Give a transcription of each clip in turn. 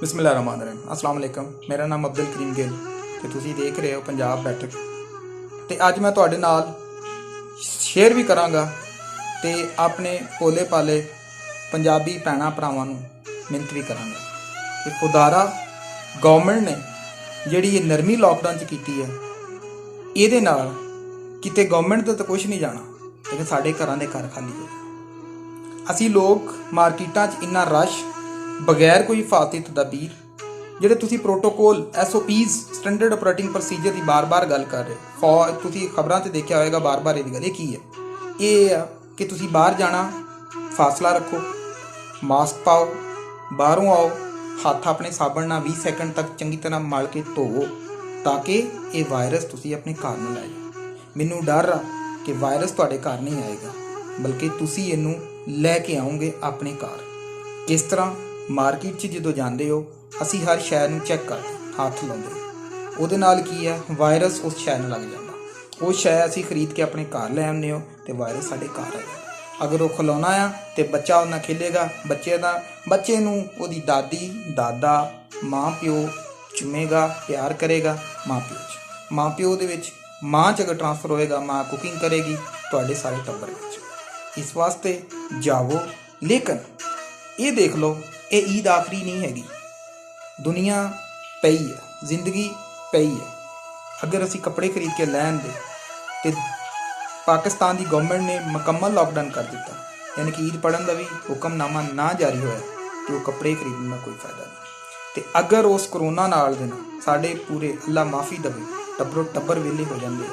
बिस्मिल्लाहिर्रहमानिर्रहीम अस्सलाम वालेकुम। मेरा नाम अब्दुल करीम गिल ਤੇ ਤੁਸੀਂ ਦੇਖ ਰਹੇ ਹੋ ਪੰਜਾਬ ਬੈਠਕ। ਤੇ ਅੱਜ ਮੈਂ ਤੁਹਾਡੇ ਨਾਲ ਸ਼ੇਅਰ ਵੀ ਕਰਾਂਗਾ ਤੇ ਆਪਣੇ ਭੋਲੇ ਭਾਲੇ ਪੰਜਾਬੀ ਭੈਣਾਂ ਭਰਾਵਾਂ ਨੂੰ ਮਿਹਨਤ ਵੀ ਕਰਾਂਗਾ ਕਿ ਖੁਦਾਰਾ ਗਵਰਨਮੈਂਟ ਨੇ ਜਿਹੜੀ ਇਹ ਨਰਮੀ ਲਾਕਡਾਊਨ 'ਚ ਕੀਤੀ ਹੈ ਇਹਦੇ ਨਾਲ ਕਿਤੇ ਗਵਰਨਮੈਂਟ ਦਾ ਤਾਂ ਕੁਝ ਨਹੀਂ ਜਾਣਾ, ਲੇਕਿਨ ਸਾਡੇ ਘਰਾਂ ਦੇ ਘਰ ਖਾਲੀ ਹੋਏ। ਅਸੀਂ ਲੋਕ ਮਾਰਕੀਟਾਂ 'ਚ ਇੰਨਾ ਰਸ਼ ਬਗੈਰ ਕੋਈ ਫਾਲਤੂ ਤਦਬੀਰ, ਜਿਹੜੇ ਤੁਸੀਂ protocol SOPs standard operating procedure ਦੀ ਬਾਰ-ਬਾਰ ਗੱਲ ਕਰ ਰਹੇ ਤੁਸੀਂ ਖਬਰਾਂ 'ਤੇ ਦੇਖਿਆ ਹੋਵੇਗਾ ਬਾਰ-ਬਾਰ ਇਹਦੀ ਗੱਲ। ਇਹ ਕੀ ਹੈ? ਇਹ ਆ ਕਿ ਤੁਸੀਂ ਬਾਹਰ ਜਾਣਾ, ਫਾਸਲਾ ਰੱਖੋ, ਮਾਸਕ ਪਾਓ, ਬਾਹਰੋਂ ਆਓ, ਹੱਥ ਆਪਣੇ ਸਾਬਣ ਨਾਲ 20 ਸੈਕਿੰਡ ਤੱਕ ਚੰਗੀ ਤਰ੍ਹਾਂ ਮਲ ਕੇ ਧੋਵੋ ਤਾਂ ਕਿ ਇਹ ਵਾਇਰਸ ਤੁਸੀਂ ਆਪਣੇ ਘਰ ਨੂੰ ਲੈ ਜਾਓ। ਮੈਨੂੰ ਡਰ ਆ ਕਿ ਵਾਇਰਸ ਤੁਹਾਡੇ ਘਰ ਨਹੀਂ ਆਏਗਾ, ਬਲਕਿ ਤੁਸੀਂ ਇਹਨੂੰ ਲੈ ਕੇ ਆਓਗੇ ਆਪਣੇ ਘਰ। ਕਿਸ ਤਰ੍ਹਾਂ? ਮਾਰਕੀਟ 'ਚ ਜਦੋਂ ਜਾਂਦੇ ਹੋ ਅਸੀਂ ਹਰ ਸ਼ੈ ਨੂੰ ਚੈੱਕ ਕਰਦੇ, ਹੱਥ ਲਾਉਂਦੇ, ਉਹਦੇ ਨਾਲ ਕੀ ਹੈ, ਵਾਇਰਸ ਉਸ ਸ਼ੈ ਨੂੰ ਲੱਗ ਜਾਂਦਾ। ਉਹ ਸ਼ੈ ਅਸੀਂ ਖਰੀਦ ਕੇ ਆਪਣੇ ਘਰ ਲੈ ਆਉਂਦੇ ਹੋ ਅਤੇ ਵਾਇਰਸ ਸਾਡੇ ਘਰ ਆ ਜਾਂਦਾ। ਅਗਰ ਉਹ ਖਿਲਾਉਣਾ ਆ ਅਤੇ ਬੱਚਾ ਉਹਦੇ ਨਾਲ ਖੇਲੇਗਾ, ਬੱਚੇ ਨੂੰ ਉਹਦੀ ਦਾਦੀ ਦਾਦਾ ਮਾਂ ਪਿਓ ਚੁੰਮੇਗਾ, ਪਿਆਰ ਕਰੇਗਾ। ਮਾਂ ਪਿਓ ਦੇ ਵਿੱਚ ਮਾਂ 'ਚ ਅਗਰ ਟ੍ਰਾਂਸਫਰ ਹੋਏਗਾ, ਮਾਂ ਕੁਕਿੰਗ ਕਰੇਗੀ ਤੁਹਾਡੇ ਸਾਰੇ ਟੱਬਰ ਵਿੱਚ। ਇਸ ਵਾਸਤੇ ਜਾਵੋ। ਲੇਕਿਨ ਇਹ ਦੇਖ ਲਓ, ਇਹ ਈਦ ਆਖਰੀ ਨਹੀਂ ਹੈਗੀ। ਦੁਨੀਆ ਪਈ ਹੈ, ਜ਼ਿੰਦਗੀ ਪਈ ਹੈ। ਅਗਰ ਅਸੀਂ ਕੱਪੜੇ ਖਰੀਦ ਕੇ ਲੈ ਆਉਂਦੇ ਅਤੇ ਪਾਕਿਸਤਾਨ ਦੀ ਗਵਰਨਮੈਂਟ ਨੇ ਮੁਕੰਮਲ ਲਾਕਡਾਊਨ ਕਰ ਦਿੱਤਾ, ਯਾਨੀ ਕਿ ਈਦ ਪੜ੍ਹਨ ਦਾ ਵੀ ਹੁਕਮਨਾਮਾ ਨਾ ਜਾਰੀ ਹੋਇਆ, ਅਤੇ ਉਹ ਕੱਪੜੇ ਖਰੀਦਣ ਦਾ ਕੋਈ ਫਾਇਦਾ ਨਹੀਂ। ਅਤੇ ਅਗਰ ਉਸ ਕਰੋਨਾ ਨਾਲ ਦੇ ਨਾਲ ਸਾਡੇ ਪੂਰੇ ਅੱਲਾ ਮਾਫੀ ਦੇਵੇ ਟੱਬਰੋ ਟੱਬਰ ਵਿਹਲੇ ਹੋ ਜਾਂਦੇ,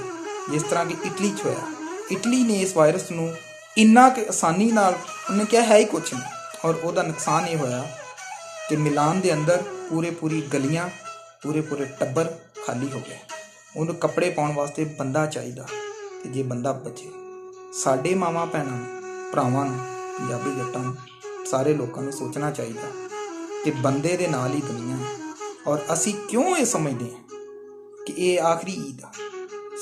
ਜਿਸ ਤਰ੍ਹਾਂ ਕਿ ਇਟਲੀ 'ਚ ਹੋਇਆ। ਇਟਲੀ ਨੇ ਇਸ ਵਾਇਰਸ ਨੂੰ ਇੰਨਾ ਕਿ ਆਸਾਨੀ ਨਾਲ, ਉਹਨੇ ਕਿਹਾ ਹੈ ਹੀ ਕੁਛ ਨਹੀਂ, ਔਰ ਉਹਦਾ ਨੁਕਸਾਨ ਇਹ ਹੋਇਆ ਕਿ ਮਿਲਾਨ ਦੇ ਅੰਦਰ ਪੂਰੀ ਗਲੀਆਂ, ਪੂਰੇ ਟੱਬਰ ਖਾਲੀ ਹੋ ਗਏ। ਉਹਨੂੰ ਕੱਪੜੇ ਪਾਉਣ ਵਾਸਤੇ ਬੰਦਾ ਚਾਹੀਦਾ, ਅਤੇ ਜੇ ਬੰਦਾ ਬਚੇ। ਸਾਡੇ ਮਾਵਾਂ ਭੈਣਾਂ ਨੂੰ, ਭਰਾਵਾਂ ਨੂੰ, ਪੰਜਾਬੀ ਜੱਟਾਂ ਨੂੰ, ਸਾਰੇ ਲੋਕਾਂ ਨੂੰ ਸੋਚਣਾ ਚਾਹੀਦਾ ਕਿ ਬੰਦੇ ਦੇ ਨਾਲ ਹੀ ਦੁਨੀਆ ਹੈ। ਔਰ ਅਸੀਂ ਕਿਉਂ ਇਹ ਸਮਝਦੇ ਹਾਂ ਕਿ ਇਹ ਆਖਰੀ ਈਦ ਆ?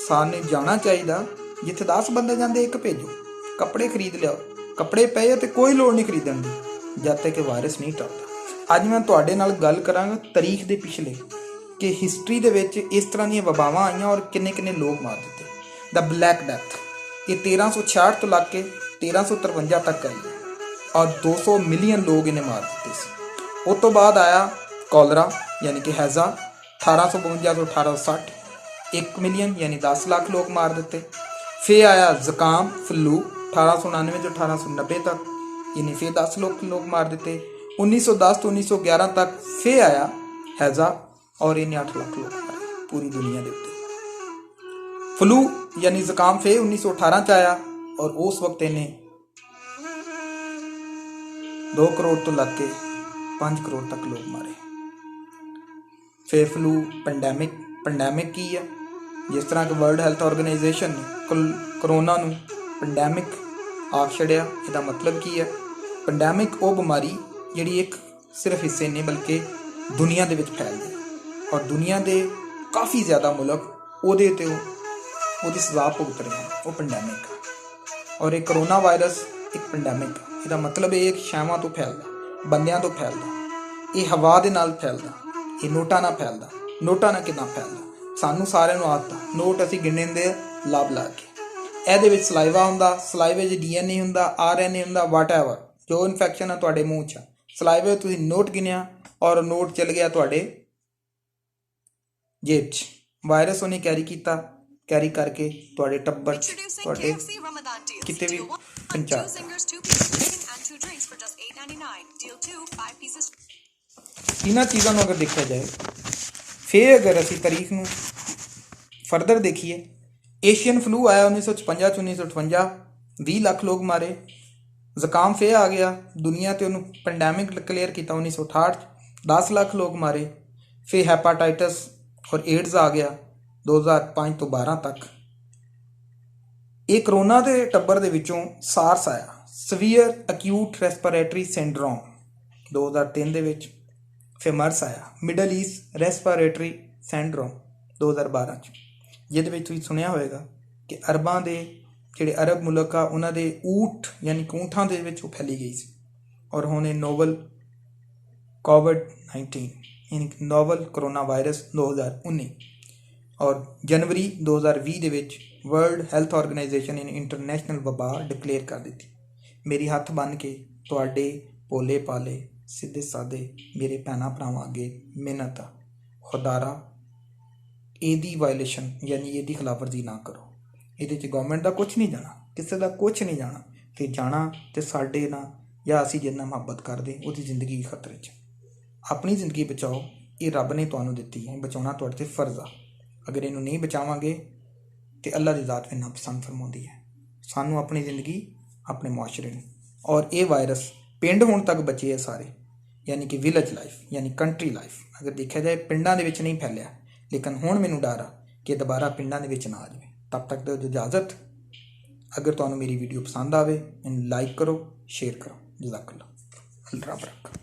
ਸਾਨੂੰ ਜਾਣਾ ਚਾਹੀਦਾ, ਜਿੱਥੇ 10 ਬੰਦੇ ਜਾਂਦੇ 1 ਭੇਜੋ, ਕੱਪੜੇ ਖਰੀਦ ਲਿਆਓ। ਕੱਪੜੇ ਪਏ ਅਤੇ ਕੋਈ ਲੋੜ ਨਹੀਂ ਖਰੀਦਣ ਦੀ ਜਦ ਤੱਕ ਵਾਇਰਸ ਨਹੀਂ ਟਲਦਾ। ਅੱਜ ਮੈਂ ਤੁਹਾਡੇ ਨਾਲ ਗੱਲ ਕਰਾਂਗਾ ਤਾਰੀਖ ਦੇ ਪਿਛਲੇ, ਕਿ ਹਿਸਟਰੀ ਦੇ ਵਿੱਚ ਇਸ ਤਰ੍ਹਾਂ ਦੀਆਂ ਵਬਾਵਾਂ ਆਈਆਂ ਔਰ ਕਿੰਨੇ ਲੋਕ ਮਾਰ ਦਿੱਤੇ। ਦਾ ਬਲੈਕ ਡੈਥ, ਇਹ 1366 ਤੋਂ ਲੱਗ ਕੇ 1353 ਤੱਕ ਆਈ ਔਰ 200 ਮਿਲੀਅਨ ਲੋਕ ਇਹਨੇ ਮਾਰ ਦਿੱਤੇ ਸੀ। ਉਸ ਤੋਂ ਬਾਅਦ ਆਇਆ ਕੋਲਰਾ ਯਾਨੀ ਕਿ ਹੈਜ਼ਾ, 1852 ਤੋਂ 1860, 1 ਮਿਲੀਅਨ ਯਾਨੀ 10 ਲੱਖ ਲੋਕ ਮਾਰ ਦਿੱਤੇ। ਫਿਰ ਆਇਆ ਜ਼ੁਕਾਮ ਫਲੂ 1899 ਤੋਂ 1890 ਤੱਕ, ਇਹਨੇ ਫਿਰ 10 ਲੱਖ ਲੋਕ ਮਾਰ ਦਿੱਤੇ। 1910 ਤੋਂ 1911 ਤੱਕ ਫਿਰ ਆਇਆ ਹੈਜ਼ਾ ਔਰ ਇਹਨੇ 8 ਲੱਖ ਲੋਕ ਮਾਰੇ ਪੂਰੀ ਦੁਨੀਆ ਦੇ ਉੱਤੇ। ਫਲੂ ਯਾਨੀ ਜ਼ੁਕਾਮ ਫਿਰ 1918 'ਚ ਆਇਆ ਔਰ ਉਸ ਵਕਤ ਇਹਨੇ 2 ਕਰੋੜ ਤੋਂ ਲੱਗ ਕੇ 5 ਕਰੋੜ ਤੱਕ ਲੋਕ ਮਾਰੇ। ਫਿਰ ਫਲੂ ਪੈਂਡੈਮਿਕ ਕੀ ਹੈ? ਜਿਸ ਤਰ੍ਹਾਂ ਕਿ ਵਰਲਡ ਹੈਲਥ ਆਰਗੇਨਾਈਜੇਸ਼ਨ ਨੇ ਕਰੋਨਾ ਨੂੰ ਪੈਂਡੈਮਿਕ ਆਖ ਛੜਿਆ। ਇਹਦਾ ਮਤਲਬ ਕੀ ਹੈ? ਪੈਂਡੈਮਿਕ ਉਹ ਬਿਮਾਰੀ ਜਿਹੜੀ ਇੱਕ ਸਿਰਫ ਹਿੱਸੇ ਨਹੀਂ ਬਲਕਿ ਦੁਨੀਆ ਦੇ ਵਿੱਚ ਫੈਲਦੀ, ਔਰ ਦੁਨੀਆ ਦੇ ਕਾਫੀ ਜ਼ਿਆਦਾ ਮੁਲਕ ਉਹਦੀ ਸਜ਼ਾ ਭੁਗਤ ਰਹੇ ਹਨ। ਉਹ ਪੈਂਡੈਮਿਕ, ਔਰ ਇਹ ਕਰੋਨਾ ਵਾਇਰਸ ਇੱਕ ਪੈਂਡੈਮਿਕ। ਇਹਦਾ ਮਤਲਬ ਇਹ ਇੱਕ ਸ਼ੈਵਾਂ ਤੋਂ ਫੈਲਦਾ, ਬੰਦਿਆਂ ਤੋਂ ਫੈਲਦਾ, ਇਹ ਹਵਾ ਦੇ ਨਾਲ ਫੈਲਦਾ, ਇਹ ਨੋਟਾਂ ਨਾਲ ਫੈਲਦਾ। ਨੋਟਾਂ ਨਾਲ ਕਿੱਦਾਂ ਫੈਲਦਾ? ਸਾਨੂੰ ਸਾਰਿਆਂ ਨੂੰ ਆਦਤ, ਨੋਟ ਅਸੀਂ ਗਿਣਦੇ ਲੱਭ ਲਾ ਕੇ। ਇਹਦੇ ਵਿੱਚ ਸਲਾਈਵਾ ਹੁੰਦਾ, ਸਲਾਈਵੇ 'ਚ DNA ਹੁੰਦਾ, RNA ਹੁੰਦਾ, ਵਾਟਐਵਰ ਜੋ ਇਨਫੈਕਸ਼ਨ ਆ ਤੁਹਾਡੇ ਮੂੰਹ 'ਚ। ਸਲਾਈਵੇ ਤੁਸੀਂ ਨੋਟ ਗਿਣਿਆ ਔਰ ਨੋਟ ਚਲ ਗਿਆ ਤੁਹਾਡੇ ਜੇਬ 'ਚ। ਵਾਇਰਸ ਉਹਨੇ ਕੈਰੀ ਕਰਕੇ ਤੁਹਾਡੇ ਟੱਬਰ 'ਚ, ਤੁਹਾਡੇ ਕਿਤੇ ਵੀ ਪਹੁੰਚਾ। ਇਹਨਾਂ ਚੀਜ਼ਾਂ ਨੂੰ ਅਗਰ ਦੇਖਿਆ ਜਾਏ, ਫਿਰ ਅਗਰ ਅਸੀਂ ਤਾਰੀਖ ਨੂੰ ਫਰਦਰ ਦੇਖੀਏ, ਏਸ਼ੀਅਨ ਫਲੂ ਆਇਆ 1956 'ਚ, 1958 20 ਲੱਖ ਲੋਕ ਮਾਰੇ। ਜ਼ੁਕਾਮ ਫਿਰ ਆ ਗਿਆ ਦੁਨੀਆ 'ਤੇ, ਉਹਨੂੰ ਪੈਂਡੈਮਿਕ ਡਿਕਲੇਅਰ ਕੀਤਾ 1968 'ਚ, 10 ਲੱਖ ਲੋਕ ਮਾਰੇ। ਫਿਰ ਹੈਪਾਟਾਈਟਸ ਔਰ ਏਡਜ਼ ਆ ਗਿਆ 2005 ਤੋਂ 12 ਤੱਕ। ਇਹ ਕਰੋਨਾ ਦੇ ਟੱਬਰ ਦੇ ਵਿੱਚੋਂ ਸਾਰਸ ਆਇਆ, ਸਵੀਅਰ ਅਕਿਊਟ ਰੈਸਪੀਰੇਟਰੀ ਸਿੰਡਰੋਮ 2003 ਦੇ ਵਿੱਚ। ਫਿਰ ਮਰਸ ਆਇਆ, ਮਿਡਲ ਈਸਟ ਰੈਸਪੀਰੇਟਰੀ ਸਿੰਡਰੋਮ 2012 'ਚ, ਜਿਹਦੇ ਵਿੱਚ ਤੁਸੀਂ ਸੁਣਿਆ ਹੋਵੇਗਾ ਕਿ ਅਰਬਾਂ ਦੇ ਜਿਹੜੇ ਅਰਬ ਮੁਲਕ ਆ ਉਹਨਾਂ ਦੇ ਊਠਾਂ ਦੇ ਵਿੱਚ ਉਹ ਫੈਲੀ ਗਈ ਸੀ। ਔਰ ਹੁਣ ਇਹ ਨੋਵਲ ਕੋਵਿਡ 19 यानी कि नोवल कोरोना वायरस 2019 और जनवरी 2020 ਦੇ ਵਿੱਚ ਵਰਲਡ ਹੈਲਥ ਆਰਗੇਨਾਈਜੇਸ਼ਨ ਨੇ ਇੰਟਰਨੈਸ਼ਨਲ ਵਬਾ ਡਿਕਲੇਅਰ ਕਰ ਦਿੱਤੀ। ਮੇਰੀ ਹੱਥ ਬੰਨ੍ਹ ਕੇ ਤੁਹਾਡੇ ਭੋਲੇ ਭਾਲੇ ਸਿੱਧੇ ਸਾਦੇ ਮੇਰੇ ਭੈਣਾਂ ਭਰਾਵਾਂ ਅੱਗੇ ਮਿਹਨਤ ਆ, ਖੁਦਾਰਾ ਇਹਦੀ ਵਾਇਲੇਸ਼ਨ ਯਾਨੀ ਇਹਦੀ ਖਿਲਾਫਵਰਜ਼ੀ ਨਾ ਕਰੋ। ਇਹਦੇ 'ਚ ਗਵਰਨਮੈਂਟ ਦਾ ਕੁਛ ਨਹੀਂ ਜਾਣਾ, ਕਿਸੇ ਦਾ ਕੁਛ ਨਹੀਂ ਜਾਣਾ, ਤੇ ਜਾਣਾ ਤੇ ਸਾਡੇ ਨਾਲ ਜਾਂ ਅਸੀਂ ਜਿੰਨਾ ਮੁਹੱਬਤ ਕਰਦੇ ਉਹਦੀ ਜ਼ਿੰਦਗੀ ਖਤਰੇ 'ਚ। ਆਪਣੀ ਜ਼ਿੰਦਗੀ ਬਚਾਓ, ਇਹ ਰੱਬ ਨੇ ਤੁਹਾਨੂੰ ਦਿੱਤੀ ਹੈ, ਬਚਾਉਣਾ ਤੁਹਾਡੇ 'ਤੇ ਫਰਜ਼ ਆ। ਅਗਰ ਇਹਨੂੰ ਨਹੀਂ ਬਚਾਵਾਂਗੇ ਤਾਂ ਅੱਲਾ ਦੀ ਜ਼ਾਤ ਵੀ ਨਾਪਸੰਦ ਫਰਮਾਉਂਦੀ ਹੈ। ਸਾਨੂੰ ਆਪਣੀ ਜ਼ਿੰਦਗੀ ਆਪਣੇ ਮੁਆਸ਼ਰੇ ਨੂੰ, ਔਰ ਇਹ ਵਾਇਰਸ ਪਿੰਡ ਹੁਣ ਤੱਕ ਬਚੇ ਆ ਸਾਰੇ, ਯਾਨੀ ਕਿ ਵਿਲੇਜ ਲਾਈਫ ਯਾਨੀ ਕੰਟਰੀ ਲਾਈਫ। ਅਗਰ ਦੇਖਿਆ ਜਾਏ ਪਿੰਡਾਂ ਦੇ ਵਿੱਚ ਨਹੀਂ ਫੈਲਿਆ, ਲੇਕਿਨ ਹੁਣ ਮੈਨੂੰ ਡਰ ਆ ਕਿ ਦੁਬਾਰਾ ਪਿੰਡਾਂ ਦੇ ਵਿੱਚ ਨਾ ਆ ਜਾਵੇ। ਤਬ ਤੱਕ ਦਿਓ ਇਜਾਜ਼ਤ। ਅਗਰ ਤੁਹਾਨੂੰ ਮੇਰੀ ਵੀਡੀਓ ਪਸੰਦ ਆਵੇ ਇਹਨੂੰ ਲਾਈਕ ਕਰੋ, ਸ਼ੇਅਰ ਕਰੋ। ਜਜ਼ਾਕੱਲਾ। ਅੱਲਾ ਰੱਬ ਰੱਖਾ।